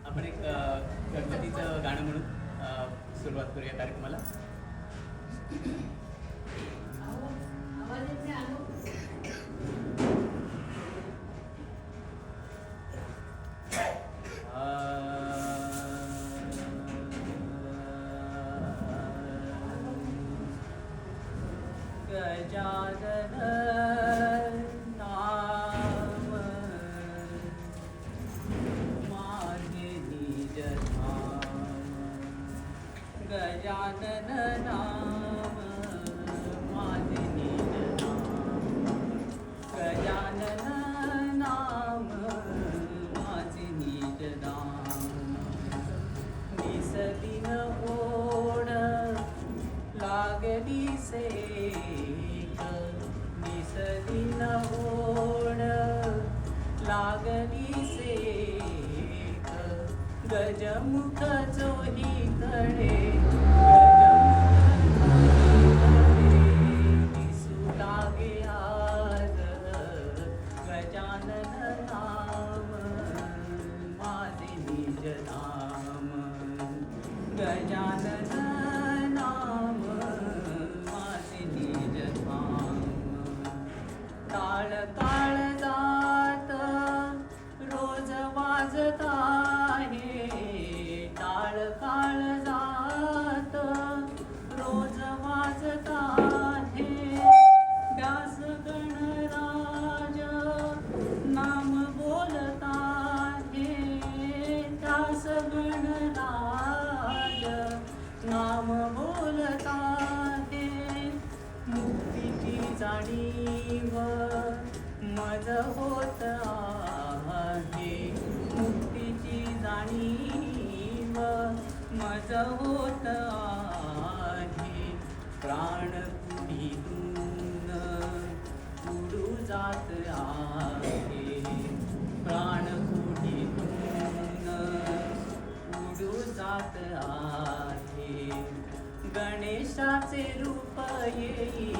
आपण एक गणपतीचं गाणं म्हणून सुरुवात करूया कार्यक्रमाला. गजानन नाम माझे निज धाम, गजानन नाम माझे निज धाम, गजानन नाम माझे निज धाम. निसदिन ओढ लागली सेक, निसदिन ओढ लागली सेक, गजमुख चोहीकडे दिसू लागे आज, गजानन नाम माझे निज धाम, गजानन नाम माझे निज धाम. काळ काळ जात रोज वाजत आहे, टाळ काळ जात रोज वाजत आहे, व्यास गणराज नाम बोलत आहे, व्यास गणराज नाम बोलत आहे. मुक्तीची जाणीव मज होत आहे, मुक्तीची जाणीव मज होत आहे. प्राण कुडीतून उडू जात आहे, प्राण कुडीतून उडू जात आहे. गणेशाचे रूप येई,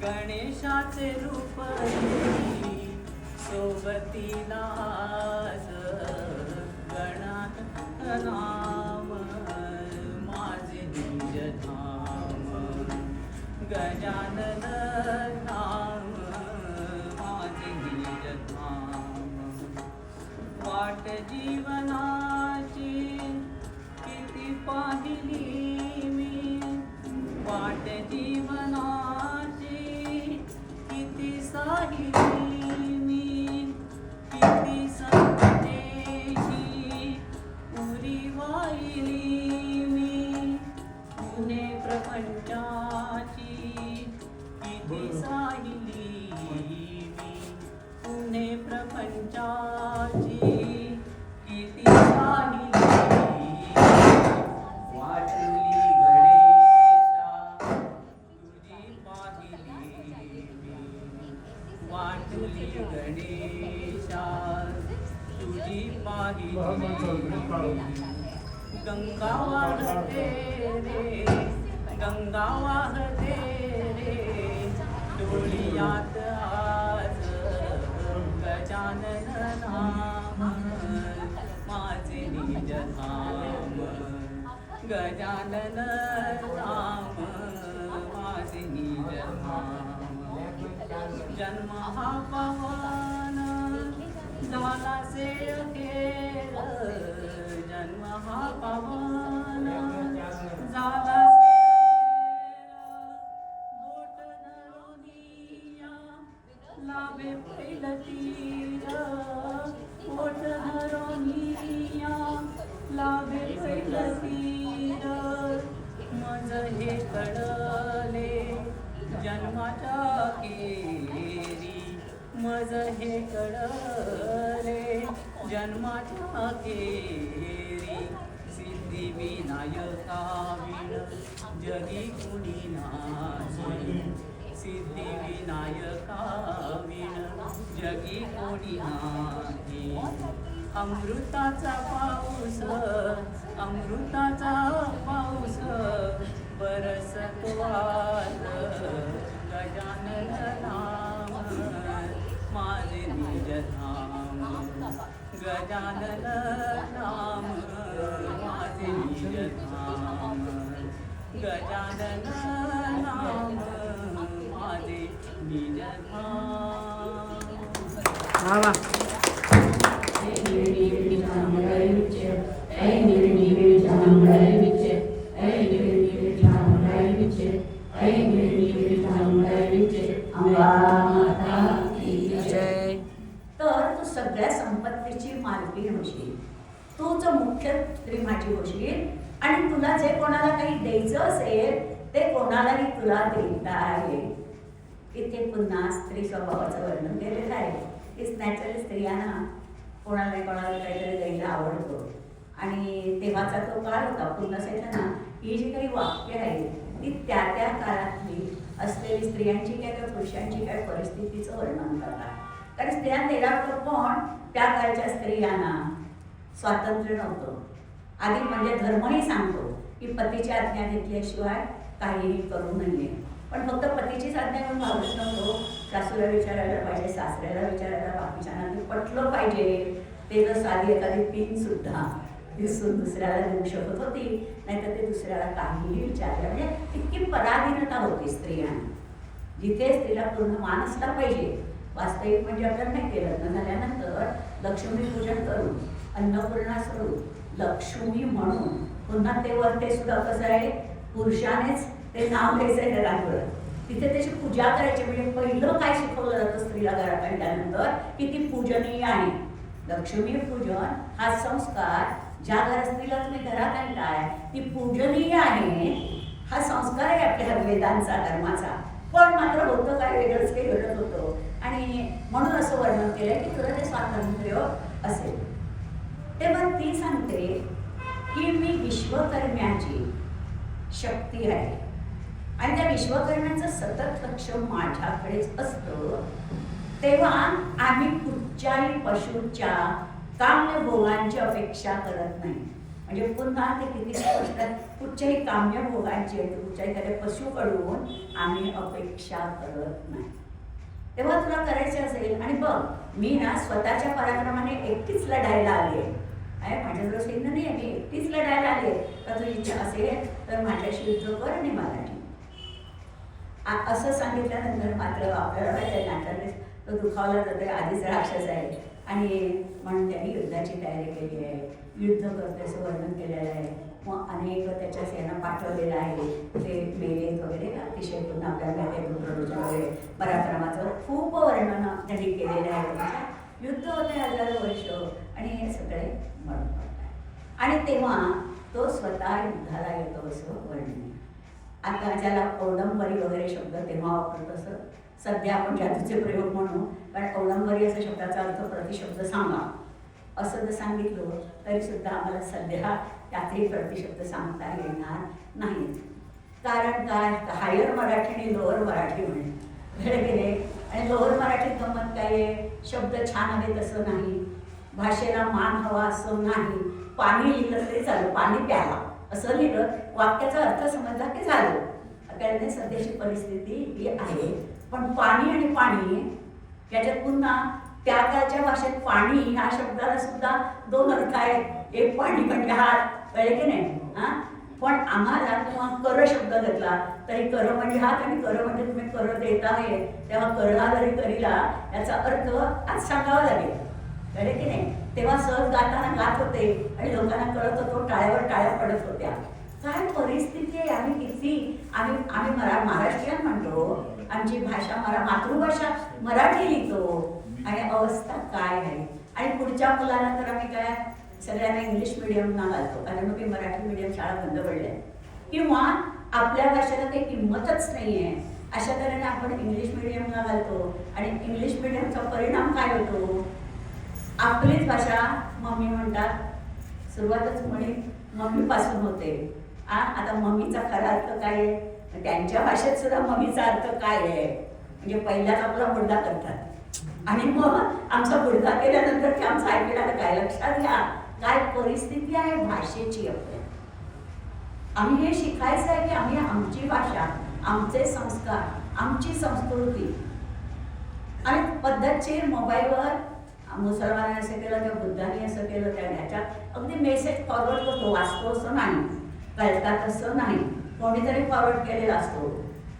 गणेशाचे रूप येई, सोबतीला आज गणात नाम माझे निज धाम, गजानन नाम माझे निज धाम. वाट जीवनाची किती पाहिली मी, वाट जीवनाची किती साहिली मी, किती संकटेची उरी वाहिली मी, पुणे प्रपंचाची किती साहिली मी, पुणे प्रपंचाची किती साहिली. वाटली गणेशा तुझी पाहिली मी, वाटली गणेशा तुझी पाहिली. गंगा वाहते रे, गंगा वाहते रे, डोळ्यात आज गजानन नाम माझे निज धाम, गजानन नाम माझे निज धाम. जन्म हा पावन झाला से अखेर, जन्म हा पावन झाला से अखेर. बोट धरोनिया लाभे पैल तीर, बोट धरोनिया लाभे पैल तीर. मज हे कळले जन्माच्या केरी, मज हे कळले जन्माच्या केरी. सिद्धी विनायका विण जगी कुणी नाही, सिद्धी विनायका विण जगी कोणी नाही. अमृताचा पाऊस, अमृताचा पाऊस बरसतो आज, गजानन नाम माझे निज धाम, गजानन नाम निजधाम गजानन नाम माझे निजधाम. तर तू सगळ्या संपत्तीची मालकीण होशील, तूच मुख्य स्त्री माझी होशील आणि तुला जे कोणाला काही द्यायचं असेल ते कोणालाही तुला देता येईल. इथे पुन्हा स्त्री स्वभावाचं वर्णन केलेलं आहे की नॅचरल स्त्रियांना कोणाला कोणाला काहीतरी द्यायला आवडतो. आणि तेव्हाचा तो काळ होता पूर्णसेना. ही जी काही वाक्य आहेत ती त्या त्या काळातली असलेली स्त्रियांची काय किंवा पुरुषांची काय परिस्थितीचं वर्णन करतात. कारण स्त्रिया तेलावर पण त्या काळच्या स्त्रियांना स्वातंत्र्य नव्हतं. आधी म्हणजे धर्मही सांगतो की पतीची आज्ञा घेतल्याशिवाय काहीही करू नये. पण फक्त पतीचीच आज्ञा घेऊन भावच नव्हतो. सासूला विचारायला पाहिजे, सासऱ्याला विचारायला, बाकीच्यांना ते पटलं पाहिजे. ते जर साधी एखादी पिन सुद्धा दिसून दुसऱ्याला देऊ शकत होती, नाहीतर ते दुसऱ्याला काहीही विचारलं. म्हणजे इतकी पराधीनता होती स्त्रियांना. जिथे स्त्रीला पूर्ण मान असला पाहिजे. वास्तविक म्हणजे आपल्याला नाही केलं, लग्न झाल्यानंतर लक्ष्मी पूजन करून अन्नपूर्णा स्वरूप लक्ष्मी म्हणून पुन्हा ते सुद्धा कसं आहे, पुरुषानेच ते नाव घ्यायचं आहे घरावर. तिथे त्याची पूजा करायची. म्हणजे पहिलं काय शिकवलं जातं स्त्रीला घरात आणल्यानंतर की ती पूजनीय आहे. लक्ष्मी पूजन हा संस्कार ज्या घरात स्त्रीला तुम्ही घरात आणलाय ती पूजनीय आहे. हा संस्कार आहे आपल्या वेदांचा, धर्माचा. पण मात्र होतं काय, वेगळंच काही घडत होतं. आणि म्हणून असं वर्णन केलंय की तुला ते स्वातंत्र्य असेल. तेव्हा ती सांगते की मी विश्वकर्म्याची शक्ती आहे आणि त्या विश्वकर्म्याचं सतत लक्ष माझ्याकडेच असतं. तेव्हा आम्ही कुठच्याही पशूच्या काम्य भोगांची अपेक्षा करत नाही. म्हणजे पुन्हा ते किती स्पष्ट, कुठच्याही काम्य भोगांची कुठच्याही एखाद्या पशूकडून आम्ही अपेक्षा करत नाही. तेव्हा तुला करायचे असेल. आणि बघ, मी ना स्वतःच्या पराक्रमाने एकटीच लढायला आले आहे. माझ्याजवळ सैन्य नाही आहे, मी एकटीच लढायला आले. तर तुझी इच्छा असेल तर माझ्याशी युद्ध कर आणि मराठी. असं सांगितल्यानंतर मात्र आपल्याला नाट्याने तो दुखावला जातोय. आधीच राक्षस आहे आणि म्हणून त्यांनी युद्धाची तयारी केली आहे. युद्ध करते असं वर्णन केलेलं आहे. मग अनेक त्याच्या सेना पाठवलेलं आहे. ते मेलेत वगैरे अतिशय पुन्हा आपल्याला पुत्ररोचन वगैरे पराक्रमाचं खूप वर्णन त्यांनी केलेलं आहे. युद्ध होते हजारो वर्ष आणि हे सगळे मरण पडतात. आणि तेव्हा तो स्वतः युद्धाला येतो असं वर्णन. आता ज्याला औडंबरी वगैरे शब्द तेव्हा वापरतो, असं सध्या आपण जादूचे प्रयोग म्हणू. कारण औडंबरी असा शब्दाचा अर्थ प्रतिशब्द सांगा असं जर सांगितलं तरी सुद्धा आम्हाला सध्या त्यातही प्रतिशब्द सांगता येणार नाही. कारण काय, हायर मराठी आणि लोअर मराठी म्हणे गेले. आणि लोअर मराठीत गंमत काय आहे, शब्द छान हवे तसं नाही, भाषेला मान हवा असं नाही. पाणी लिहिलं तरी चालू, पाणी प्याला असं लिहिलं, वाक्याचा अर्थ समजला की झालं. कारण सध्याची परिस्थिती ही आहे. पण पाणी आणि पाणी याच्यात पुन्हा त्या काळच्या भाषेत पाणी ह्या शब्दाला सुद्धा दोन अर्थ आहेत. एक पाणी म्हणजे हात, कळले की नाही. पण आम्हाला किंवा कर शब्द घेतला तरी कर म्हणजे हात आणि कर म्हणजे तुम्ही कर देत आहे, तेव्हा करला जरी करीला याचा अर्थ आज सांगावा लागेल. कळले की नाही. तेव्हा सहज गाताना गात होते आणि लोकांना कळत होतो, टाळ्यावर टाळ्या पडत होत्या. काय परिस्थिती आहे. आम्ही महाराष्ट्रीयन म्हणतो, आमची भाषा मातृभाषा मराठी लिहितो आणि अवस्था काय आहे. आणि पुढच्या मुलांना तर आम्ही काय सगळ्यांना इंग्लिश मिडियमना घालतो, कारण मग मराठी मिडियम शाळा बंद पडल्या किंवा आपल्या भाषेला काही किंमतच नाही आहे. अशा तऱ्हेने आपण इंग्लिश मिडियमला घालतो आणि इंग्लिश मिडियमचा परिणाम काय होतो, आपलीच भाषा मम्मी म्हणतात. सुरुवातच म्हणे मम्मीपासून होते. आता मम्मीचा खरा अर्थ काय आहे, त्यांच्या भाषेत सुद्धा मम्मीचा अर्थ काय आहे. म्हणजे पहिल्याच आपला मुर्दा करतात आणि मग आमचा मुर्दा केल्यानंतर की आमचं ऐकण्याला काय. लक्षात घ्या काय परिस्थिती आहे भाषेची. आम्ही हे शिकायचं आहे की आम्ही आमची भाषा, आमचे संस्कार, आमची संस्कृती आणि पद्धतशीर मोबाईलवर मुसलमानाने असं केलं, त्या बुद्धाने असं केलं, त्या ह्याच्या अगदी मेसेज फॉरवर्ड करतो, वाचतो असं नाही, कळतात असं नाही, कोणीतरी फॉरवर्ड केलेला असतो,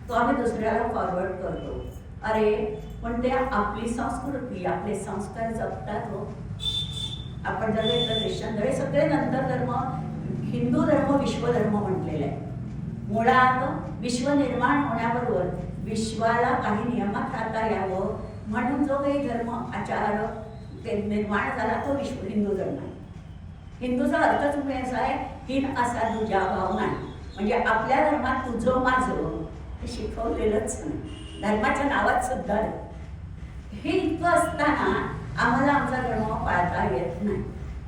तो आम्ही दुसऱ्याला फॉरवर्ड करतो. अरे पण ते आपली संस्कृती, आपले संस्कार जपतात हो. आपण जर ख्रिश्चन धर्म, सगळे नंतर धर्म, हिंदू धर्म विश्वधर्म म्हटलेला आहे. मुळात विश्व निर्माण होण्याबरोबर विश्वाला काही नियमात राहता यावं म्हणून जो काही धर्म आचार ते निर्माण झाला तो हिंदू धर्म आहे. हिंदूचा अर्थ तुम्ही असा आहे, हिन असा दुजा भाव नाही, म्हणजे आपल्या धर्मात तुझं माझं हे शिकवलेलंच नाही, धर्माच्या नावात सुद्धा नाही. हे इतकं असताना आम्हाला आमचा धर्म पाळता येत नाही.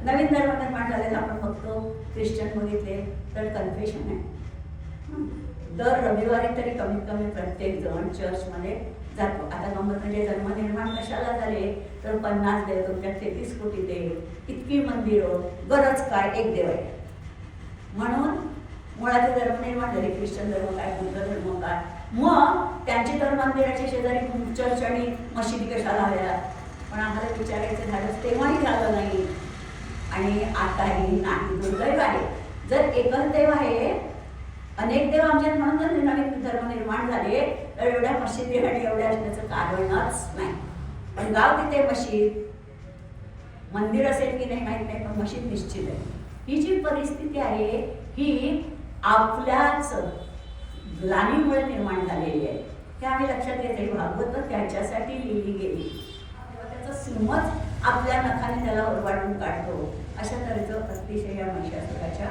नवीन धर्म निर्माण झालेला आपण बघतो, ख्रिश्चन बघितले तर कन्फेशन आहे. दर रविवारी तरी कमीत कमी प्रत्येक जण चर्चमध्ये जातो. आता गंमत म्हणजे धर्म निर्माण कशाला झाले तर 50 देव, तुमच्या 33 कोटी देव, इतकी मंदिरं, गरज काय, एक देव आहे म्हणून मुळात धर्म निर्माण झाले. ख्रिश्चन धर्म काय, बुद्ध धर्म काय, मग त्यांची तर मंदिराच्या शेजारी चर्च आणि मशिदी कशाला हव्या. पण आम्हाला विचारायचं झालं तेव्हाही झालं नाही आणि आताही नाही. दुर्दैव आहे. जर एकच देव आहे, अनेक देव आमच्यात म्हणून जर नवीन धर्म निर्माण झाले तर एवढ्या मशिदी आणि एवढ्या असण्याचं कारणच नाही. पण गाव तिथे मशीद, मंदिर असेल की नाही माहीत नाही, पण मशीद निश्चित आहे. ही जी परिस्थिती आहे ही आपल्याच ग्लानीमुळे निर्माण झालेली आहे. हे आम्ही लक्षात घेते. भागवत त्याच्यासाठी लिहिली गेली, त्याचा सिंहच आपल्या नखाने त्याला वाढून काढतो. अशा तऱ्हेचं अतिशय या महिषासुराच्या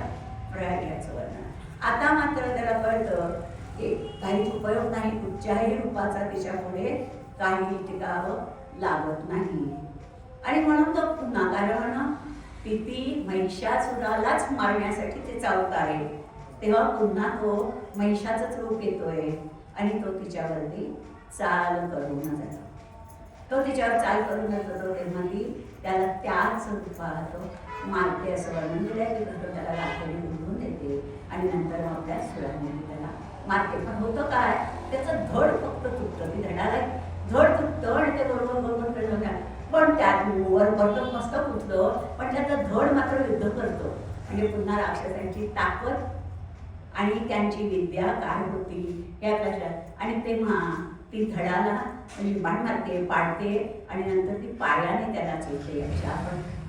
प्रयागाचं वर्णन. आता मात्र त्याला कळतं की काहीच उपयोग नाही, कुठच्याही रूपाचा तिच्यापुढे काही टिकावं लागत नाही. आणि म्हणून तो पुन्हा, कारण ती महिषासुरालाच मारण्यासाठी ते चावत आहे, तेव्हा पुन्हा तो महिषाचंच रूप येतोय आणि तो तिच्यावरती चाल करून जातो. तो तिच्यावर चाल करून जातो तेव्हा ती त्याला त्याच रूपात मारते असं वर्णन दिलं आहे की कसं त्याला रात्री उडवून देते आणि नंतर आपल्या सुराने त्याला मारते. पण होतं काय, त्याचं धड फक्त तुटतं, ती धडाला धड तुटतं आणि ते बरोबर बरोबर फिरवल्या. पण त्यात वर बरं मस्त फुटलं, पण त्याचं धड मात्र युद्ध करतो. म्हणजे पुन्हा राक्षसांची ताकद आणि त्यांची विद्या काय होती या लक्षात. आणि तेव्हा ती धडाला म्हणजे बाण मारते, पाडते आणि नंतर ती पायाने त्याला चोळते.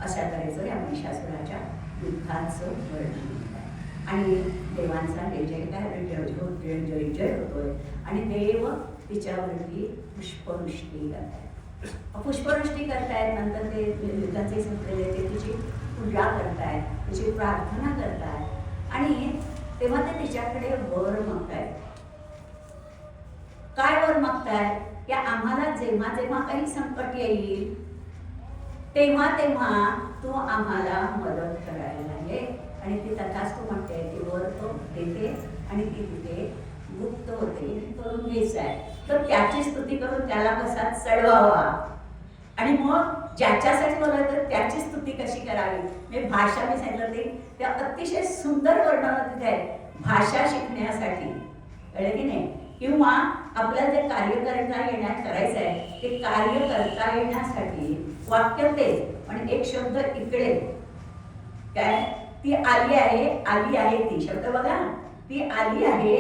अशा तऱ्हेचं या महिषासुराच्या युद्धाचं वर्णन आहे. आणि देवांचा जय जय होतोय आणि देव तिच्यावरती पुष्पवृष्टी करतायत. पुष्पवृष्टी करतायत, नंतर ते युद्धाचे संपलेले ते तिची पूजा करतायत, तिची प्रार्थना करतायत आणि तेव्हा ते तिच्याकडे वर मागतायत. काय वर मागतायत की आम्हाला जेव्हा जेव्हा काही संकट येईल तेव्हा तेव्हा तू आम्हाला मदत करायला ये. आणि ती तथाच तू म्हणते, ती वर तो देते आणि ती तिथे गुप्त होते करून घ्यायचं आहे. तर त्याची स्तुती करून त्याला कसा चढवावा आणि मग ज्याच्यासाठी बोलायचं त्याची स्तुती कशी करावी. म्हणजे भाषा मी सांगितलं ते अतिशय सुंदर वर्णन तिथे आहे. भाषा शिकण्यासाठी कळलं की नाही, किंवा आपल्याला जे कार्य करायचं आहे ते कार्य करता येण्यासाठी वाक्य तेच, पण एक शब्द इकडे काय, ती आली आहे ती शब्द बघा, ती आली आहे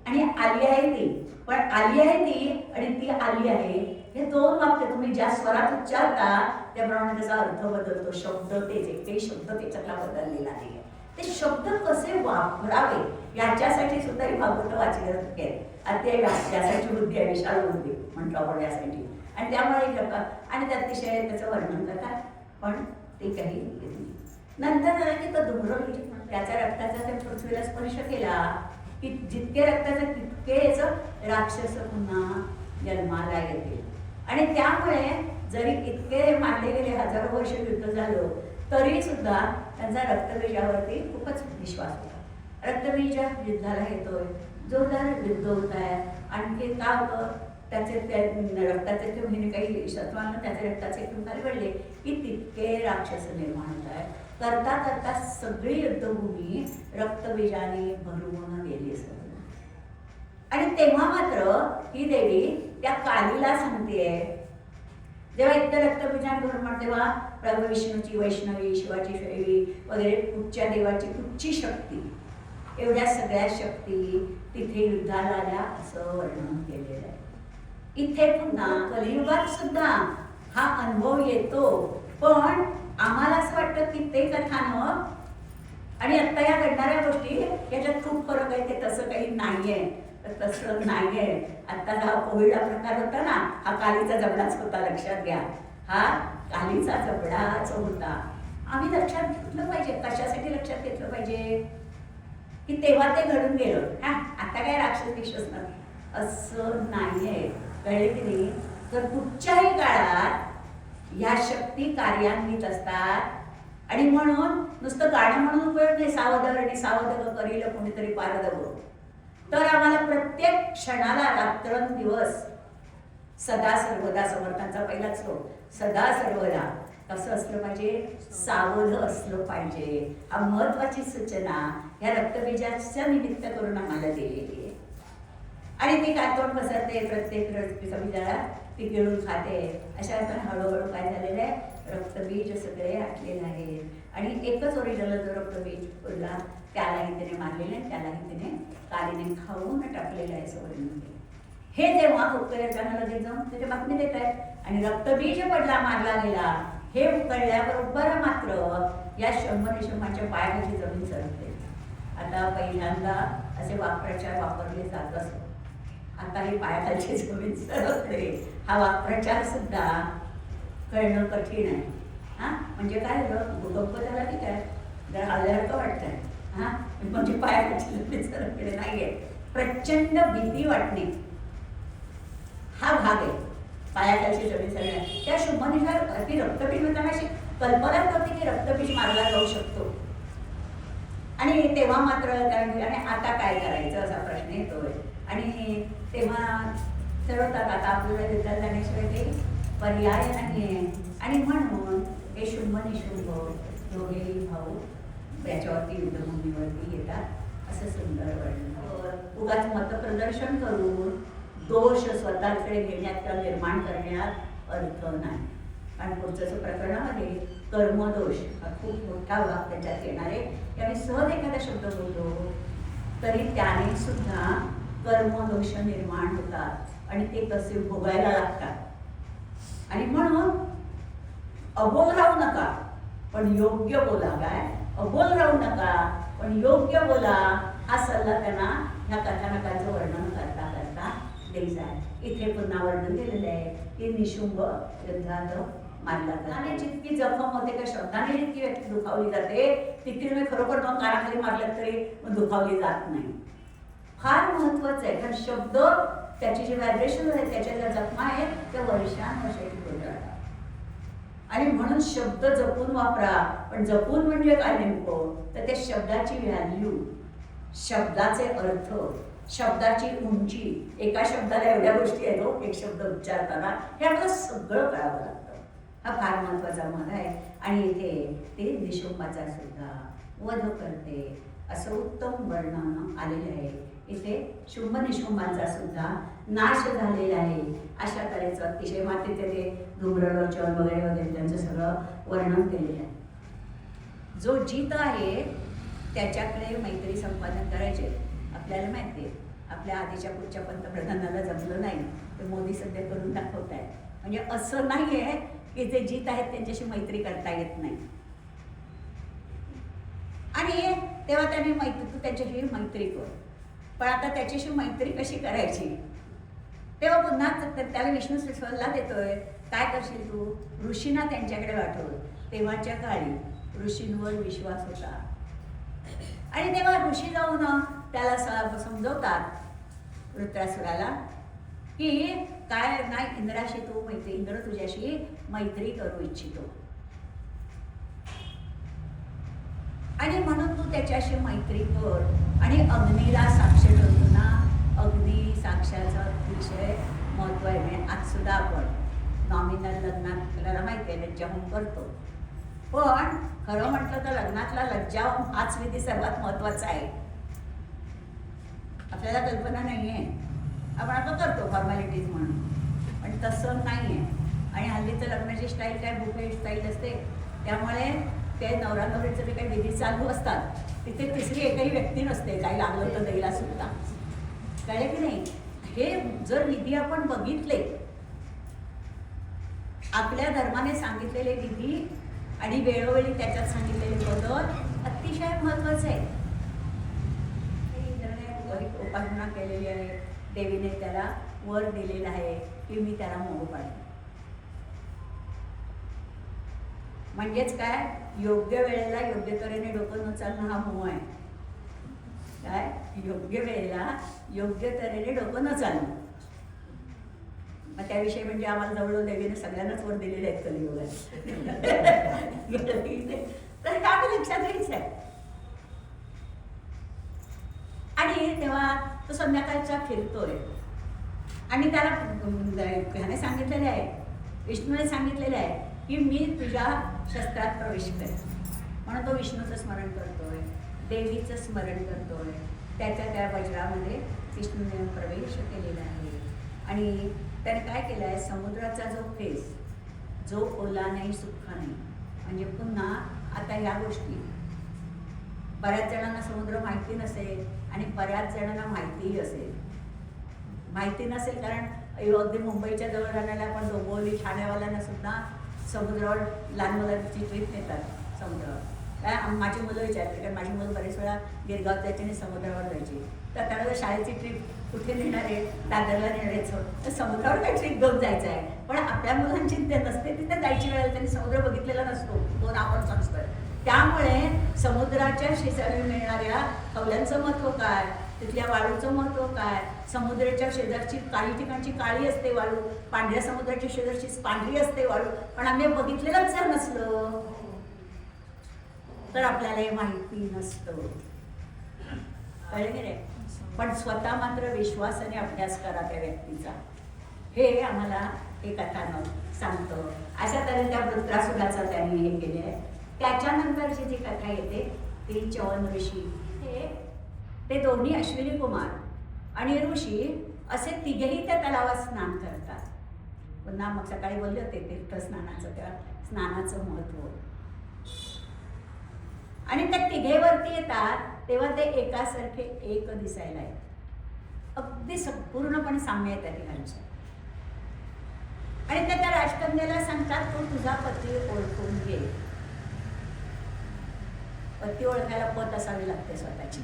आणि आली आहे ती, पण आली आहे ती आणि ती आली आहे हे दोन वाक्य तुम्ही ज्या स्वरात उच्चारता त्याप्रमाणे त्याचा अर्थ बदलतो. शब्द तेच, एकही शब्द त्याच्यातला बदललेला नाही. ते शब्द कसे वापरावे याच्यासाठी सुद्धा ही भागवत वाचली जाते. अत्यय व्यासाची बुद्धी आहे, विशाल बुद्धी म्हणतो आपण यासाठी. आणि त्यामुळे आणि ते अतिशय त्याचं वर्णन करतात, पण ते काही नंतर झालं की तो धुम्रवी त्याच्या रक्ताचा त्या पृथ्वीला स्पर्श केला की जितके रक्ताचे तितकेच राक्षस पुन्हा जन्माला येते. आणि त्यामुळे जरी इतके मानले गेले हजारो वर्ष युद्ध झालं तरी सुद्धा त्यांचा रक्तबीजावरती खूपच विश्वास होता. रक्तबीज युद्धाला येतोय, जोरदार युद्ध होत आहे. आणखी का होतं, त्याचे रक्ताचे किंवा काही शत्रूंना त्याचे रक्ताचे खाली पडले की तितके राक्षस निर्माण होत आहे. करता करता सगळी युद्धभूमी रक्तबीजाने भरून गेली असं. आणि तेव्हा मात्र ही देवी त्या कालीला सांगतेय जेव्हा इतकं रक्तबीजान घडमड तेव्हा प्रभू विष्णूची वैष्णवी, शिवाची शैवी वगैरे कुठच्या देवाची कुठची शक्ती, एवढ्या सगळ्या शक्ती तिथे युद्धाला आल्या असं वर्णन केलेलं आहे. इथे पुन्हा कलियुगात सुद्धा हा अनुभव येतो, पण आम्हाला असं वाटतं की ते कथानक आणि आत्ता या घडणाऱ्या गोष्टी याच्यात खूप फरक आहे, ते तसं काही नाहीये. तर तसं नाहीये. आता हा कोविडचा प्रकार होता ना, हा कालीचा जबडाच होता, लक्षात घ्या. हा कालीचा जबडाच होता. आम्ही लक्षात घेतलं पाहिजे. कशासाठी लक्षात घेतलं पाहिजे? की तेव्हा ते घडून गेलं. हा आता काय राक्षस विश्वास नाही असं नाहीये, कळले की नाही? तर कुठच्याही काळात ह्या शक्ती कार्यान्वित असतात आणि म्हणून नुसतं गाणं म्हणून उपयोग नाही. सावध आणि सावध करील कोणीतरी पारदव. तर आम्हाला प्रत्येक क्षणाला रात्रंदिवस सदा सर्वदा, समर्थांचा पहिला श्लोक, सदा सर्वदा कसं असलं पाहिजे? सावध असलं पाहिजे. हा महत्वाची सूचना या रक्तबीजाच्या निमित्त करून आम्हाला दिलेली आहे. आणि ती कातवण पसरते, प्रत्येक रक्तबीजाला ती गिळून खाते. अशा पण हळूहळू काय झालेलं आहे? रक्तबीज सगळे आटलेले आहेत आणि एकच ओरिजिनल जो रक्तबीज उरला त्यालाही तिने मारलेलं आहे, त्यालाही तिने कालीने खाऊन टाकलेलं आहे असं वर्णन केलं. हे जेव्हा उपयोगांना लगेच जाऊन त्याची बातमी देत आहेत आणि रक्तबीज पडला, मारला गेला हे कळल्याबरोबर मात्र या शंभर पायाखाली जमीन सरकते. आता पहिल्यांदा असे वाक्प्रचार वापरले जात असत, आता हे पायाखालची जमीन सरकते. हा वाक्प्रचार सुद्धा कळणं कठीण आहे. हा म्हणजे काय भूकंप झाला की काय जर हल्ल्यासारखं वाटतंय. हा म्हणजे पायाखालची जमीन सरकते नाहीये, प्रचंड भीती वाटणे हा भाग आहे. पायाखालची जमीन सरकणे त्या शुभनिशा ती रक्तबीज होताना अशी कल्पनाच होती की रक्तबीज मारला जाऊ शकतो. आणि तेव्हा मात्र आणि आता काय करायचं असा प्रश्न येतोय. आणि तेव्हा ठरवतात आता आपल्याला युद्धात जाण्याशिवाय काही पर्याय नाही आहे. आणि म्हणून हे शुंभ निशुंभ दोघेही भाऊ याच्यावरती युद्धभूमीवरती येतात असं सुंदर वर्णन. उगाच मतप्रदर्शन करून दोष स्वतःकडे घेण्यात किंवा निर्माण करण्यात अर्थ नाही. आणि पुढचं प्रकरणामध्ये कर्मदोष हा खूप मोठा भाग त्याच्यात येणार आहे. त्यामुळे सहज एखादा शब्द बोलतो तरी त्याने सुद्धा कर्मदोष निर्माण होतात आणि ते कसे भोगायला लागतात. आणि म्हणून अबोल राहू नका पण योग्य बोला. काय अबोल राहू नका पण योग्य बोला हा सल्ला त्यांना ह्या कथानकाचं वर्णन करता करता द्यायचा आहे. इथे पुन्हा वर्णन केलेलं आहे की निशुंभ युद्धात मारला जातो आणि जितकी जखम होते त्या शब्दाने जितकी व्यक्ती दुखावली जाते तितकी तुम्ही खरोखर दोन कानाखाली मारल्यात तरी दुखावली जात नाही. फार महत्वाचं आहे कारण शब्द त्याची जे व्हायब्रेशन आहे त्याच्या ज्या जखमा आहेत त्या वर्षानुवर्षाची गोंधळतात. आणि म्हणून शब्द जपून वापरा. पण जपून म्हणजे काय नेमकं? तर त्या शब्दाची व्हॅल्यू, शब्दाचे अर्थ, शब्दाची उंची, एका शब्दाला एवढ्या गोष्टी आहेत. एक शब्द उच्चारताना हे आपल्याला सगळं कळावं लागतं. हा फार महत्वाचा भाग आहे. आणि इथे ते निशुंभाचा सुद्धा वध करते असं उत्तम वर्णन आलेलं आहे. इथे शुंभ निशुंभांचा सुद्धा नाश झालेला आहे अशा तऱ्हेचं अतिशय मात्र ते धूम्रलोचन वगैरे वगैरे त्यांचं सगळं वर्णन केलेलं आहे. जो जित आहे त्याच्याकडे मैत्री संपादन करायचे. आपल्याला माहिती आहे आपल्या आधीच्या पुढच्या पंतप्रधानाला जमलं नाही ते मोदी सध्या करून दाखवत आहे. म्हणजे असं नाही आहे की जे जित आहेत त्यांच्याशी मैत्री करता येत नाही. आणि तेव्हा त्यांनी तू त्यांच्याशी मैत्री कर. पण आता त्याच्याशी मैत्री कशी करायची? तेव्हा पुन्हा त्याला विष्णू सल्ला देतोय काय करशील तू? ऋषींना त्यांच्याकडे पाठव. तेव्हाच्या काळी ऋषींवर विश्वास होता आणि तेव्हा ऋषी जाऊन त्याला समजवतात वृत्रासुराला की काय नाही इंद्राशी तू मैत्री, इंद्र तुझ्याशी मैत्री करू इच्छितो आणि म्हणून तू त्याच्याशी मैत्री कर. आणि अग्नीला साक्ष ठेवतो ना, अग्नी साक्षाचा अतिशय महत्व आहे. म्हणजे आज सुद्धा आपण नॉमिनल लग्नात आपल्याला माहिती आहे लज्जाहोम करतो, पण खरं म्हटलं तर लग्नातला लज्जाहोम हाच विधी सर्वात महत्वाचा आहे. आपल्याला कल्पना नाही आहे, आपण आता करतो फॉर्मॅलिटीज म्हणून, पण तसं नाही आहे. आणि हल्लीचं लग्नाची स्टाईल काय बुफे स्टाईल असते, त्यामुळे ते नवरा नवरीचं जे काही विधी चालू असतात तिथे तिसरी एकही व्यक्ती नसते, काही लागलं तर द्यायला सुद्धा. कळले की नाही? हे जर विधी आपण बघितले, आपल्या धर्माने सांगितलेले विधी आणि वेळोवेळी त्याच्यात सांगितलेले बदल अतिशय महत्वाचे आहे. उपासना केलेली आहे, देवीने त्याला वर दिलेला आहे की मी त्याला मोह पाडतो. म्हणजेच काय, योग्य वेळेला योग्य तऱ्हेने डोकं न चालणं हा मोह आहे. काय, योग्य वेळेला योग्य तऱ्हेने डोकं न चालणं. मग त्याविषयी म्हणजे आम्हाला जवळ देवीने सगळ्यांनाच वर दिलेले आहेत कलियुगात. तर हे आम्ही लक्षात घ्यायचं आहे. आणि तेव्हा तो संध्याकाळचा फिरतोय आणि त्याला ह्याने सांगितलेले आहे, विष्णूने सांगितलेले आहे की मी तुझ्या शस्त्रात प्रवेश करेन. म्हणून तो विष्णूचं स्मरण करतोय, देवीचं स्मरण करतोय. त्या वज्रामध्ये विष्णूने प्रवेश केलेला आहे. आणि त्याने काय केलं आहे, समुद्राचा जो फेस, जो ओला नाही सुक्का नाही, म्हणजे पुन्हा आता या गोष्टी बऱ्याच जणांना समुद्र माहिती नसेल आणि बऱ्याच जणांना माहितीही असेल. माहिती नसेल कारण अगदी मुंबईच्या जवळ राहणाऱ्या पण डोंबिवली ठाण्यावाल्यांना सुद्धा समुद्रावर लहान मुलांची ट्रीप नेतात समुद्रावर. काय माझी मुलं विचारते, कारण माझी मुलं बरेच वेळा गिरगाव जायची आणि समुद्रावर जायची. तर त्यांना जर शाळेची ट्रीप कुठे नेणार आहे, दादरला नेणार आहे, तर समुद्रावर काय ट्रीप घेऊन जायचं आहे. पण आपल्या मुलांची ते नसते, तिथे जायची वेळेला त्यांनी समुद्र बघितलेला नसतो, दोन आपण संस्कार. त्यामुळे समुद्राच्या शेजारी मिळणाऱ्या खवल्यांचं महत्त्व काय, तिथल्या वाळूचं महत्त्व काय, समुद्राच्या शेजारची काही ठिकाणची काळी असते वाळू, पांढऱ्या समुद्राच्या शेजारची पांढरी असते वाळू, पण आम्ही बघितलेलंच जर नसलं तर आपल्याला हे माहिती नसतं. कळलं की नाही? पण स्वतः मात्र विश्वासाने अभ्यास करा त्या व्यक्तीचा, हे आम्हाला हे कथानक सांगतं. अशा तऱ्हेने त्या वृत्रासुराचा त्यांनी हे केले आहे. त्याच्यानंतरची जी कथा येते ती च्यवन ऋषी, ते दोन्ही अश्विनी कुमार आणि ऋषी असे तिघेही त्या तलावात स्नान करतात. पुन्हा मग सकाळी बोलले होते तीर्थस्नानाचं, त्या स्नानाचं महत्त्व. आणि त्या तिघेवरती येतात तेव्हा ते एकासारखे एक दिसायला आहेत. अगदी पूर्णपणे साम्य आहे त्या ठिकाणचं. आणि त्या राजकन्याला सांगतात तू तुझा पती ओळखून घे. पती ओळखायला पत असावी लागते स्वतःची.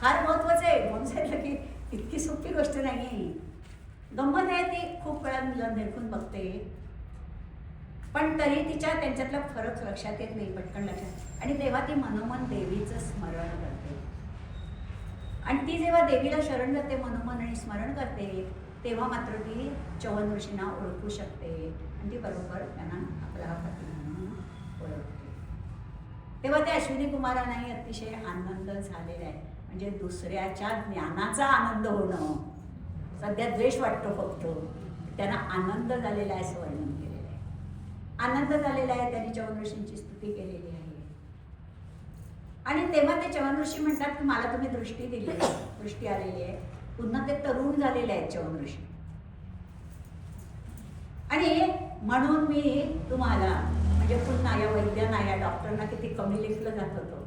फार महत्वाचं आहे. म्हणून सांगितलं की इतकी सोपी गोष्ट नाही. गंमत आहे ती, खूप वेळा मुलं निरखून बघते पण तरी तिच्या त्यांच्यातला फरक लक्षात येत नाही, पटकन लक्षात. आणि तेव्हा ती मनोमन देवीचं स्मरण करते. आणि ती जेव्हा देवीला शरण जाते मनोमन आणि स्मरण करते तेव्हा मात्र ती च्यवन ऋषींना ओळखू शकते आणि ती बरोबर त्यांना आपला पती म्हणून ओळखते. तेव्हा त्या अश्विनी कुमारांनाही अतिशय आनंद झालेला आहे. म्हणजे दुसऱ्याच्या ज्ञानाचा आनंद होणं. सध्या द्वेष वाटतो फक्त, त्यांना आनंद झालेला आहे असं वर्णन केलेलं आहे. आनंद झालेला आहे, त्यांनी च्यवन ऋषींची स्तुती केलेली आहे. आणि तेव्हा ते च्यवन ऋषी म्हणतात की मला तुम्ही दृष्टी दिली, दृष्टी आलेली आहे. पुन्हा ते तरुण झालेले आहेत च्यवन ऋषी. आणि म्हणून मी तुम्हाला म्हणजे पुन्हा या वैद्यांना या डॉक्टरांना किती कमी लेखलं जात होतं,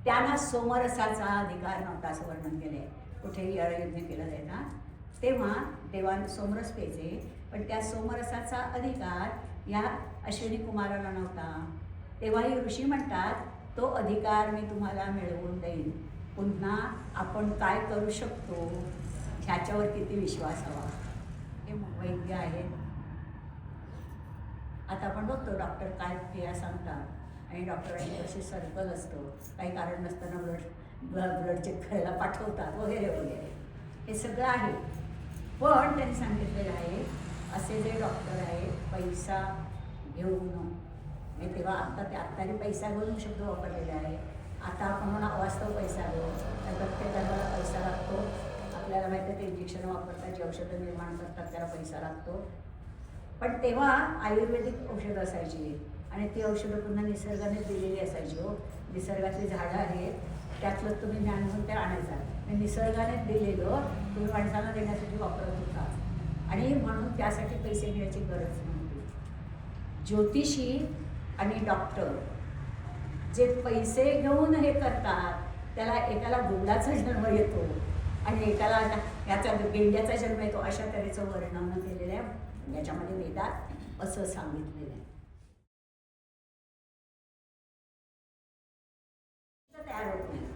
त्यांना सोमरसाचा अधिकार नव्हता असं वर्णन केलं आहे. कुठेही यज्ञ केलं जायचा तेव्हा देवान सोमरस प्यायचे, पण त्या सोमरसाचा अधिकार या अश्विनी कुमारांना नव्हता. तेव्हाही ऋषी म्हणतात तो अधिकार मी तुम्हाला मिळवून देईन. पुन्हा आपण काय करू शकतो ह्याच्यावर किती विश्वास हवा. हे वैद्य आहेत. आता आपण बघतो डॉक्टर काय क्रिया सांगतात आणि डॉक्टरांची कशी सर्कल असतं, काही कारण नसताना ब्लड चेक करायला पाठवतात वगैरे वगैरे, हे सगळं आहे. पण त्यांनी सांगितलेलं आहे असे जे डॉक्टर आहेत पैसा घेऊन, म्हणजे तेव्हा आत्ताने पैसा घेऊन शब्द वापरलेला आहे. आता आपण म्हणा अवास्तव पैसा घेऊ, तर प्रत्येकाला पैसा लागतो. आपल्याला माहिती आहे ते इंजेक्शन वापरतात, जे औषधं निर्माण करतात त्याला पैसा लागतो. पण तेव्हा आयुर्वेदिक औषधं असायची आणि ती औषधं पुन्हा निसर्गाने दिलेली असायची. हो, निसर्गातली झाडं आहेत त्यातलं तुम्ही ज्ञान घेऊन ते आणायचा. हे निसर्गाने दिलेलं तुम्ही माणसांना देण्यासाठी वापरत होता आणि म्हणून त्यासाठी पैसे घेण्याची गरज नव्हती. ज्योतिषी आणि डॉक्टर जे पैसे घेऊन हे करतात त्याला एकाला गुंडाचा जन्म येतो आणि एकाला याचा गेंड्याचा जन्म येतो, अशा तऱ्हेचं वर्णन केलेलं आहे याच्यामध्ये वेदात असं सांगितलेलं आहे. तयार होत नाही.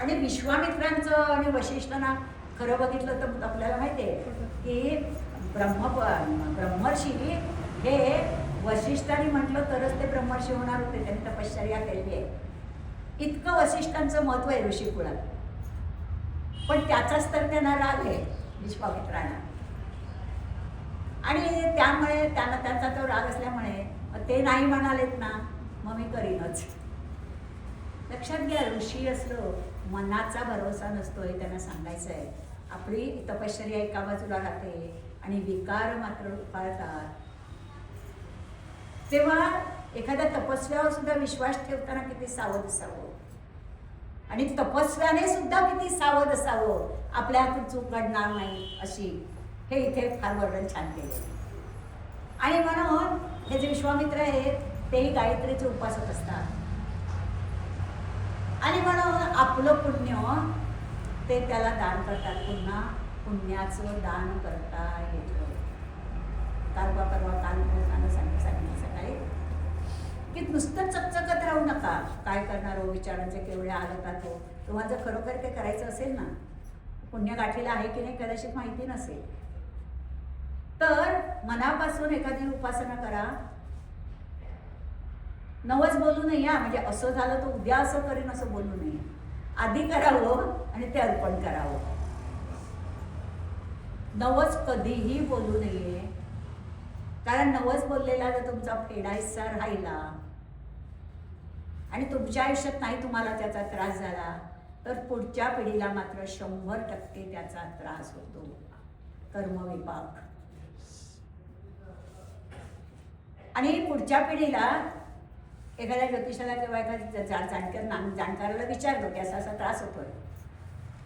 आणि विश्वामित्रांचं आणि वशिष्ठांना खरं बघितलं तर आपल्याला माहिती आहे की ब्रह्मर्षी हे वशिष्ठांनी म्हटलं तरच ते ब्रह्मर्षी होणार होते. त्यांनी तपश्चर्या केली आहे. इतकं वशिष्ठांचं महत्व आहे ऋषिकुळात. पण त्याचाच तर त्यांना राग आहे विश्वामित्रांना आणि त्यामुळे त्यांना त्यांचा तो राग असल्यामुळे ते नाही म्हणालेत ना मग मी करीनच. लक्षात घ्या, ऋषी असलो मनाचा भरोसा नसतो हे त्यांना सांगायचं आहे. आपली तपश्चर्या एका बाजूला राहते आणि विकार मात्र पाळतात. तेव्हा एखाद्या तपस्व्यावर सुद्धा विश्वास ठेवताना किती सावध असावं आणि तपस्व्याने सुद्धा किती सावध असावं, आपल्या हातून चूक घडणार नाही अशी. हे इथे फार वर्णन छान केले. आणि म्हणून हे जे विश्वामित्र आहेत तेही गायत्रीचे उपासक असतात आणि म्हणून आपलं पुण्य ते त्याला दान करतात. पुन्हा पुण्याचं दान करता येतं. परवा काल सांगितलं सकाळी की नुसतं चकचकत राहू नका. काय करणार हो, विचारांचे केवढे आलतात हो. तुम्हाला जर खरोखर ते करायचं असेल ना, पुण्य गाठीला आहे की नाही कदाचित माहिती नसेल, तर मनापासून एखादी उपासना करा. नवस बोलू नये हा, म्हणजे असं झालं तर उद्या असं करीन असं बोलू नये. आधी करावं आणि ते अर्पण करावं. नवस कधीही बोलू नये, कारण नवस बोललेला जर तुमचा फेडायचा राहिला आणि तुमच्या आयुष्यात नाही तुम्हाला त्याचा त्रास झाला तर पुढच्या पिढीला मात्र 100% त्याचा त्रास होतो. कर्मविपाक. आणि पुढच्या पिढीला एखाद्या ज्योतिषाला किंवा एखाद्या जाणकाराला विचारतो की असा असा त्रास होतोय,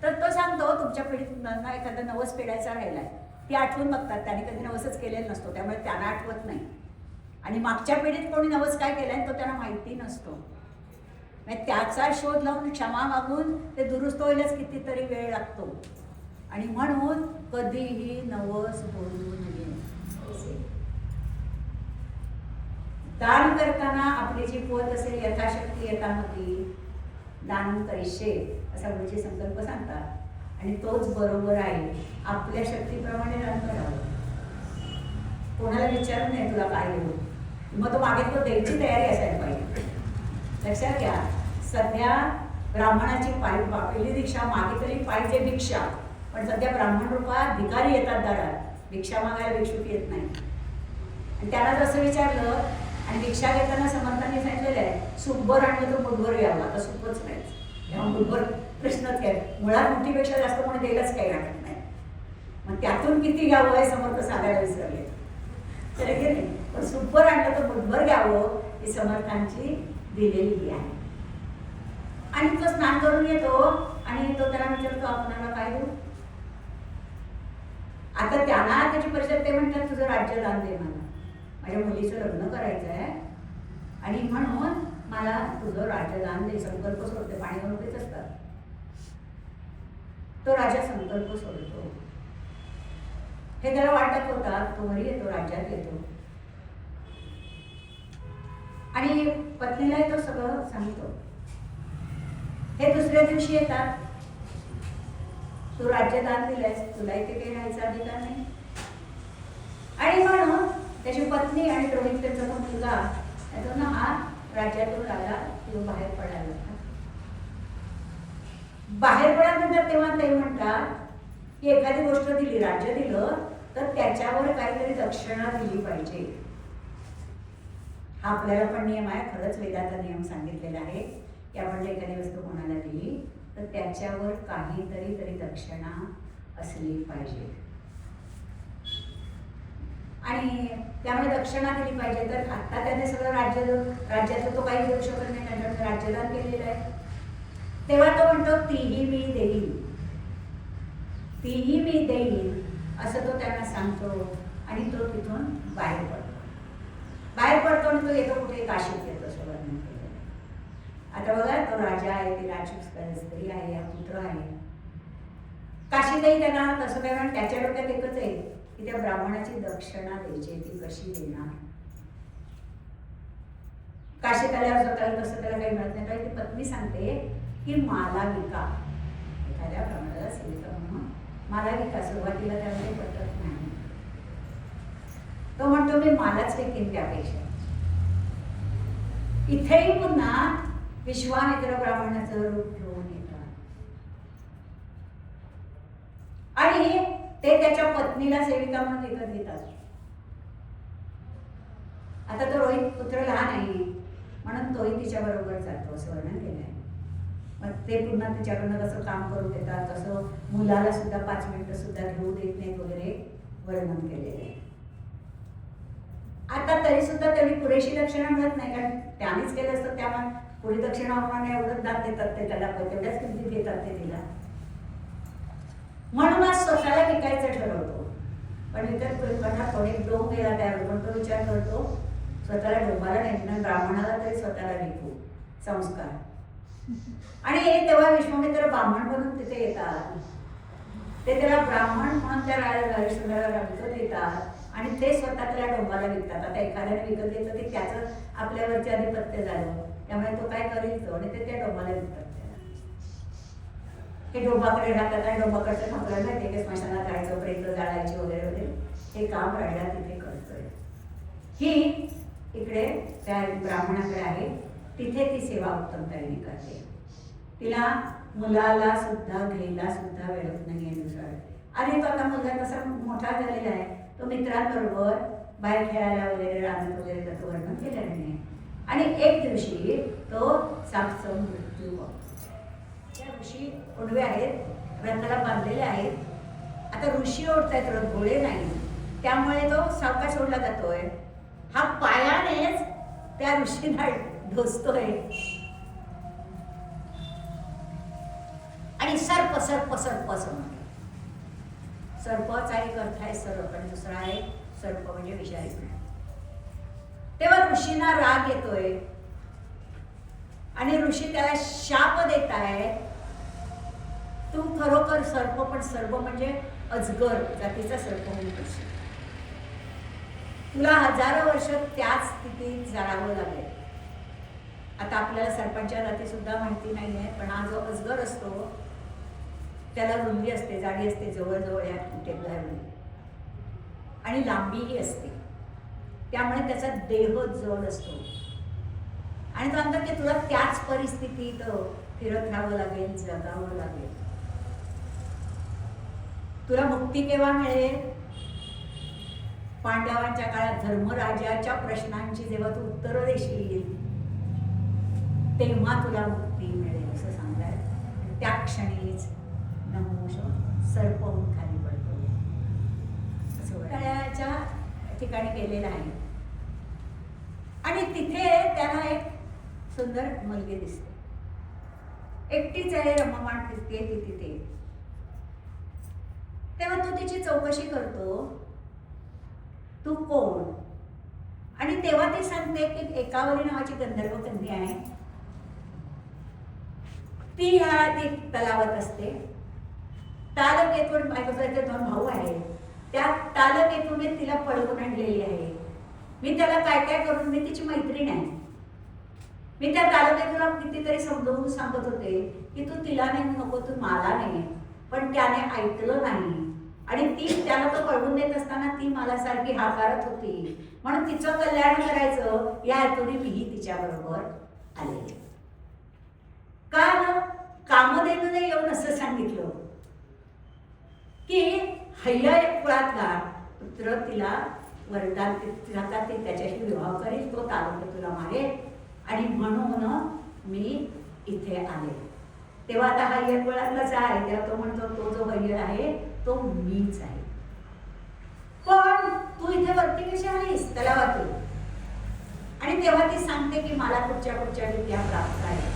तर तो सांगतो तुमच्या पिढीत एखादा नवस फेडायचा राहिलाय. ती आठवून बघतात, त्याने कधी नवसच केलेला नसतो त्यामुळे त्यांना आठवत नाही. आणि मागच्या पिढीत कोणी नवस काय केलाय तो त्यांना माहिती नसतो. त्याचा शोध लावून क्षमा मागून ते दुरुस्त होईलच कितीतरी वेळ लागतो. आणि म्हणून कधीही नवस बोलू नये. दान करताना आपली जी पोत असेल यथाशक्ती यथामती दान करिष्ये असा गुरुजी संकल्प सांगतात आणि तोच बरोबर आहे. आपल्या शक्तीप्रमाणे दान करावं. कोणाला विचारून नाही तुला काय देऊ, मग तो मागितलं द्यायची तयारी असायला पाहिजे. लक्षात घ्या, सध्या ब्राह्मणाची पहिली दीक्षा मागितली पाहिजे भिक्षा, पण सध्या ब्राह्मण रूपात भिकारी येतात दारात. भिक्षा मागायला भिक्षुक येत नाही. आणि त्याला जसं विचारलं आणि भिक्षा घेताना समर्थांनी सांगितलेलं आहे सुखभर आणलं तर मुठभर घ्यावं. आता सुखच नाही, ह्या मुठभर प्रश्नच काय, मुळात मुठीपेक्षा जास्त कोणी द्यायलाच काही वाटत नाही. मग त्यातून किती घ्यावं हे समर्थ सांगायला विसरले तर की नाही. पण सुखभर आणलं तर मुठभर घ्यावं ही समर्थांची दिलेली आहे. आणि तो स्नान करून येतो आणि तो त्याला विचारतो आपणाला काय देऊ. आता त्यांना त्याची परिषद ते म्हणतात तुझं राज्य दान दे, मला माझ्या मुलीचं लग्न करायचं आहे आणि म्हणून मला तुझं राज्यदान दे. संकल्प सोडते, पाणी देत असतात. तो राजा संकल्प सोडतो. हे त्याला वाटत होता, तो घरी येतो, राज्यात येतो आणि पत्नीलाही तो सगळं सांगतो. हे दुसऱ्या दिवशी येतात, तू राज्यदान दिलंयस, तुला इथे काही राहायचा अधिकार नाही. आणि म्हणून त्याची पत्नी आणि रोहित त्यांचा तो मुलगा येतो ना, हा राज्यातून राजा तो बाहेर पडायला. बाहेर पडल्यानंतर तेव्हा ते म्हणतात की एखादी गोष्ट दिली, राज्य दिलं तर त्याच्यावर काहीतरी दक्षिणा दिली पाहिजे. हा आपल्याला पण नियम आहे, खरंच वेदाचा नियम सांगितलेला आहे की आपण जर एखादी वस्तू कोणाला दिली तर त्याच्यावर काहीतरी तरी दक्षिणा असली पाहिजे. आणि त्यामुळे दक्षिणा दिली पाहिजे. तर आता त्याने सगळं राज्यातलं तो काही देऊ शकत नाही, त्याच्यामुळे राज्यदान केलेलं आहे. तेव्हा तो म्हणतो तीही मी देईन तीही मी देईन असं तो त्यांना सांगतो आणि तो तिथून बाहेर पडतो. बाहेर पडतो आणि तो येतो कुठे काशीत येतो असं वर्णन केलेलं. आता बघा तो राजा आहे, ती राजपुत्र स्त्री आहे, हा पुत्र आहे. काशीतही त्यांना तसं काय, कारण त्याच्या डोक्यात एकच आहे की त्या ब्राह्मणाची दक्षिणा द्यायची, ती कशी देणार. काशीत आल्यावर स्वतःला तसं त्याला काही मिळत नाही, तर ती पत्नी सांगते की मला विका, एखाद्या ब्राह्मणाला सेविका म्हणून मला विका. सुरुवातीला त्यामध्ये पटत नाही. तो म्हणतो मी मलाच विकेन त्यापेक्षा. इथेही पुन्हा विश्वामित्र ब्राह्मणाचं रूप घेऊन येतात आणि ते त्याच्या पत्नीला सेविका म्हणून विकत घेतात. आता तो रोहित पुत्र लहान आहे म्हणून तोही तिच्या बरोबर जातो असं वर्णन केलंय. मग ते पुन्हा तिच्याकडनं कसं काम करून देतात, तसं मुलाला सुद्धा 5 मिनिटं सुद्धा घेऊ देत नाहीत वगैरे वर्णन केलेलं आहे. आता तरी सुद्धा तेवढी पुरेशी दक्षिणा मिळत नाही, कारण त्यानेच केलं असतं त्यामुळे पुढे दक्षिणा होणार एवढंच दात देतात ते त्याला, तेवढ्याच किमतीत देतात ते तिला. म्हणून आज स्वतःला विकायचं ठरवतो. पण विकत करताना थोडे डोंब गेला त्यावर, पण तो विचार करतो स्वतःला डोंबाला नाही, ब्राह्मणाला तरी स्वतःला विकू. संस्कार. आणि तेव्हा विश्वामित्र ब्राह्मण बनून तिथे येतात. ते त्याला ब्राह्मण म्हणून त्या हरिश्चंद्राला विकत येतात आणि ते स्वतः त्याला डोंबाला विकतात. आता एखाद्याने विकत घेतलं की त्याचं आपल्यावरचे आधिपत्य झालं, त्यामुळे तो काय करेल तो, आणि ते त्या डोंबाला विकतात त्याला. हे डोंबाकडे राहतात आणि डोंबाकडचं आपल्याला माहिती की स्मशानात जायचं, प्रेत जाळायची वगैरे वगैरे हे काम राजा तिथे करतोय. ही इकडे त्या ब्राह्मणाकडे आहे, तिथे ती सेवा उत्तम तऱ्हेने करते. तिला मुलाला सुद्धा घ्यायला सुद्धा वेळत नाही आहे दुसरा. आणि तो आता मुलगा तसा मोठा झालेला आहे, तो मित्रांबरोबर बाहेर खेळायला वगैरे राहण्यात वगैरे त्याचं वर्णन केलेलं नाही. आणि एक दिवशी तो सापचा मृत्यू होतो. त्या ऋषी ओढवे आहेत, व्रताला बांधलेले आहेत. आता ऋषी ओढतायत, घोडे नाही, त्यामुळे तो सावकाश ओढला जातोय. हा पायानेच त्या ऋषीला ढोसतोय आणि सर्प सर्प सर्प असं म्हणतो. सर्पाचा एक अर्थ आहे सर्प आणि दुसरा आहे सर्प म्हणजे विषारी. तेव्हा ऋषींना राग येतोय आणि ऋषी त्याला शाप देत आहे, तू खरोखर सर्प, पण सर्प म्हणजे अजगर जातीचा सर्प होऊन करशील. तुला हजारो वर्ष त्याच स्थितीत जाळावं लागेल. आता आपल्याला सर्पांच्या जाती सुद्धा माहिती नाही आहे, पण हा जो अजगर असतो त्याला रुंदी असते, जाडी असते, जवळजवळ या टेबला आणि लांबीही असते, त्यामुळे त्याचा देह जड असतो. आणि तो म्हणतात की तुला त्याच परिस्थितीत फिरत राहावं लागेल, जगावं लागेल. तुला मुक्ती केव्हा मिळेल? पांडवांच्या काळात धर्मराजाच्या प्रश्नांची जेव्हा तू उत्तरं देशील तेव्हा तुला मुक्ती मिळेल असं सांगताय. त्या क्षणीच नहुष सर्प होऊन खाली पडतो असं तळ्याच्या ठिकाणी केलेलं आहे. आणि तिथे त्याला एक सुंदर मुलगी दिसते, एकटीच आहे, रममाण फिरते ती तिथे. तेव्हा तो तिची चौकशी करतो, तू कोण? आणि तेव्हा ती सांगते की एकावरी नावाची गंधर्व कन्या आहे, ती तलावात असते. तालकेतून माझ्याकडे 2 भाऊ आहेत, त्या तालकेतून तिला पळवून आणलेली आहे. मी त्याला काय काय करून, मी तिची मैत्रीण आहे. मी त्या तालकेतून कितीतरी समजावून सांगत होते की तू तिला नाही नको, तू मला नाही, पण त्याने ऐकलं नाही. आणि ती त्याला तो पळवून देत असताना ती मला सारखी हाकारत होती, म्हणून तिचं कल्याण करायचं या हेतूने मीही तिच्याबरोबर आले. का? कामधेनूने येऊन असं सांगितलं की हैया कुळातला पुत्र तिला वरदान देतात, ते त्याच्याशी विवाह करेल, तो तालुका तुला मारेल, आणि म्हणून मी इथे आले. तेव्हा आता हैया कुळातलाच आहे, तेव्हा तो म्हणतो तो जो हैया आहे तो मीच आहे. पण तू इथे वरती कशी आलीस तलावातून? आणि तेव्हा ती सांगते की मला कुठच्या विद्या प्राप्त आहे.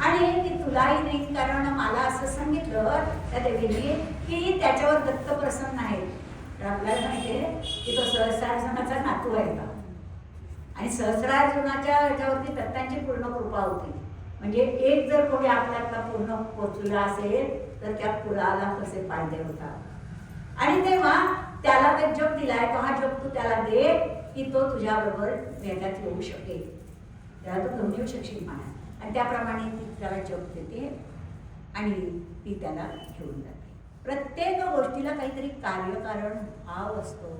आणि ती तुलाही देईन, कारण मला असं सांगितलं त्या देवीने की त्याच्यावर दत्त प्रसन्न आहेत. तर आपल्याला माहिती आहे की तो सहस्रार्जुनाचा नातू आहे का, आणि सहस्रार्जुनाच्या ह्याच्यावरती दत्तांची पूर्ण कृपा होती. म्हणजे एक जर कोणी आपल्याला पूर्ण पोचला असेल तर त्या कुळाला कसे फायदे होतात. आणि तेव्हा त्याला ते जप दिलाय, तो हा जप तू त्याला दे की तो तुझ्याबरोबर वेगात येऊ शकेल, त्याला तू घेऊन येऊ शकशील म्हणा. आणि त्याप्रमाणे ती त्याला जप देते आणि ती त्याला घेऊन जाते. प्रत्येक गोष्टीला काहीतरी कार्यकारण भाव असतो.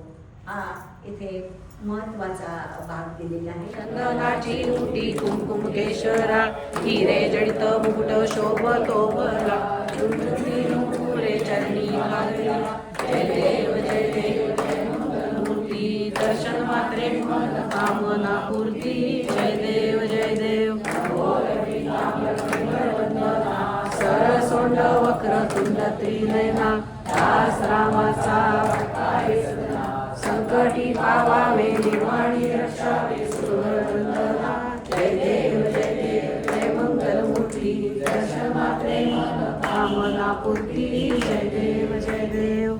हा इथे महत्वाचा भाग दिलेला आहे. चंदनाची मुठी कुंकुम केशरा, हिरे जडित मुकुट शोभतो बरा, चुंबी नुपुरे चरणी घालला, जय देव जय देव जय मंगलमूर्ती, दर्शन मात्रे मन कामना पूर्ती, जय देव जय देव. सरसोंड वक्र तुंड त्रिनयना, दास रामाचा संकटी पावावे निर्वाणी रक्षावे सुरवंदना, जय देव जय देव जय मंगलमूर्ती, दर्शन मात्रे मन कामना पूर्ती, जय देव जय देव.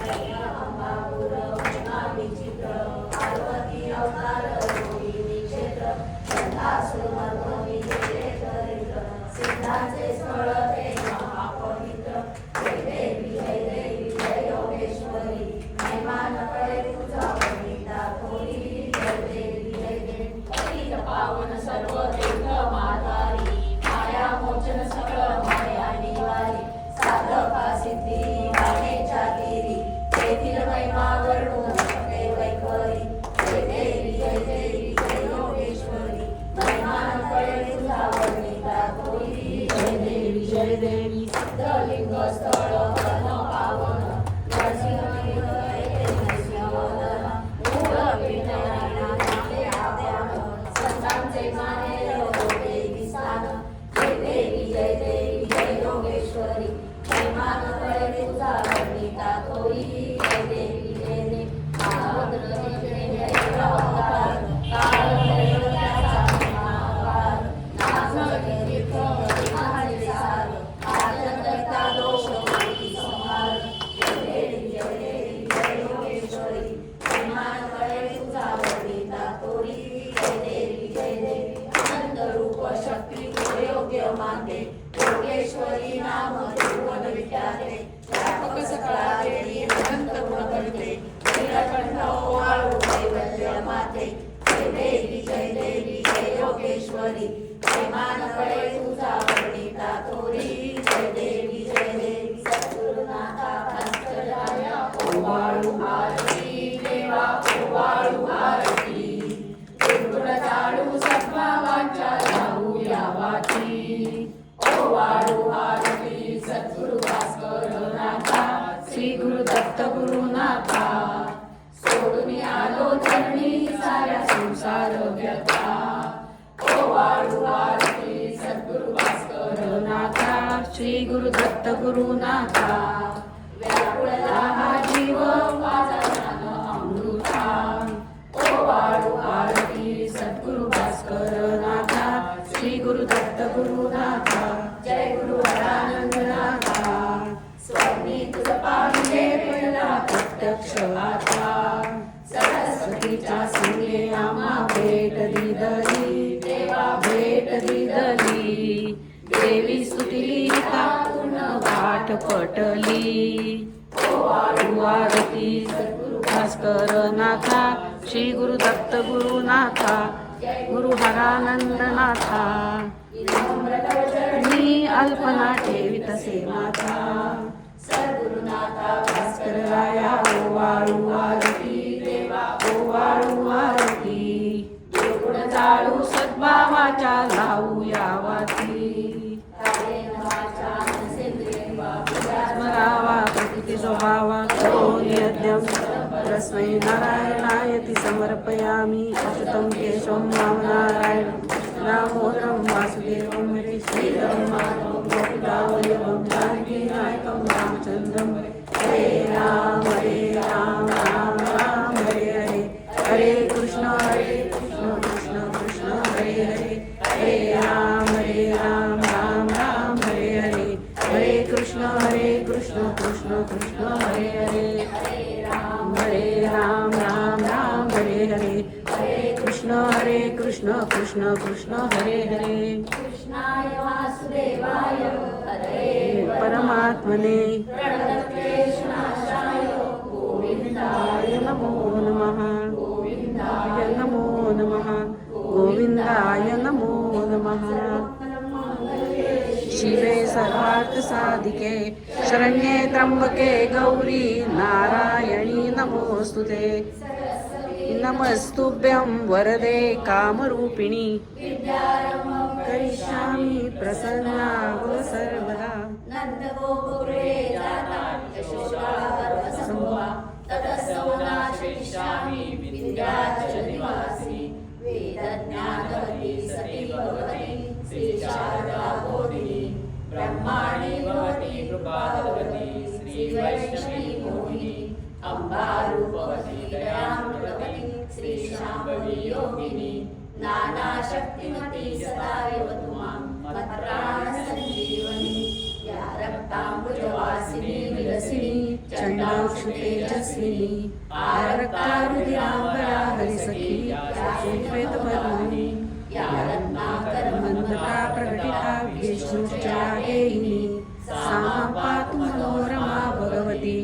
श्री गुरु दत्त गुरुनाथा, सोडून आलो चरणी साऱ्या संसार व्यथा, ओ वाळू आरती सद्गुरु भास्कर नाथा, श्री गुरु दत्त गुरुनाथा, व्याकुळला हा जीव माझा ज्ञान अमृता, ओ वाळू आरती सद्गुरु भास्कर नाथा, श्री गुरु दत्त गुरुनाथा, जय गुरु हरानंदनाथा. स्वामी तुझं पाहिले पहिला प्रत्यक्ष आता, सरस्वतीच्या संगे आम्हा भेट दिदली, देवा भेट दिदली, देवी सुटली का पूर्ण पाठ पटली, ओ वाळू आरती सद्गुरु भास्कर नाथा, श्री गुरु दत्त गुरुनाथा, गुरु हरानंदनाथा. मी अल्पना ठेवितसे माता, सद्गुरुनाथा भास्कर राया, ओ वाळू आरती देवा, ओ वाळू आरती, गुण जाळू सद्भावाच्या लावू या वाती, स्मरावा प्रकृती स्वभावा करोमि यज्ञं, तस्मै नारायणायति समर्पयामि, अच्युतं केशवं रामनारायणं दामोदरं वासुदेवं हरि, श्रीधरं माधवं गोपिकावल्लभं जानकीनायकं रामचन्द्रं. हरे राम राम राम हरे हरे, हरे कृष्ण कृष्ण कृष्ण हरे हरे, हरे राम राम राम कृष्ण कृष्ण कृष्ण हरे हरे कृष्णाय वासुदेवाय हरे परमात्मने प्रणतक्लेशनाशाय गोविंदाय नमो नमः गोविंदाय नमो नमः गोविंदाय नमो नमः शिवे सर्वार्थ साधिके शरण्ये त्र्यंबके गौरी नारायणी नमोस्तुते नमस्तुभ्यं वरदे कामरूपिणी करिष्यामि प्रसन्ना व सर्वदा नन्दगोपुरे जाता यशोदागर्भसम्भवा ततस्तवनाशयिष्यामि विन्ध्याचलनिवासिनि वेदज्ञानवती सती भगवती श्रीशारदा बोधिनी ब्रह्माणि भवती कृपावती श्रीवैष्णवी मोहिनी अम्बा रूपवती दयामृतवती श्रीशाम्भवी योगिनी नानाशक्तिमती सदा यवतु मां मत्प्राणसञ्जीवनी या रक्ताम्बुजवासिनी विलसिनी चण्डाक्षुतेजस्विनी आरक्तारुधिराम्बरा हरिसखी श्वेतपद्मिनी या रत्नाकरमन्दता प्रकटिता विष्णुश्चागेहिनी सा मां पातु मनोरमा भगवती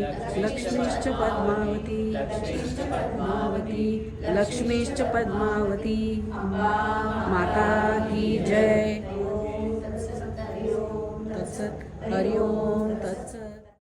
लक्ष्मीश्च पद्मावती लक्ष्मीश्च पद्मावती माता की जय तत्सत हरि ओम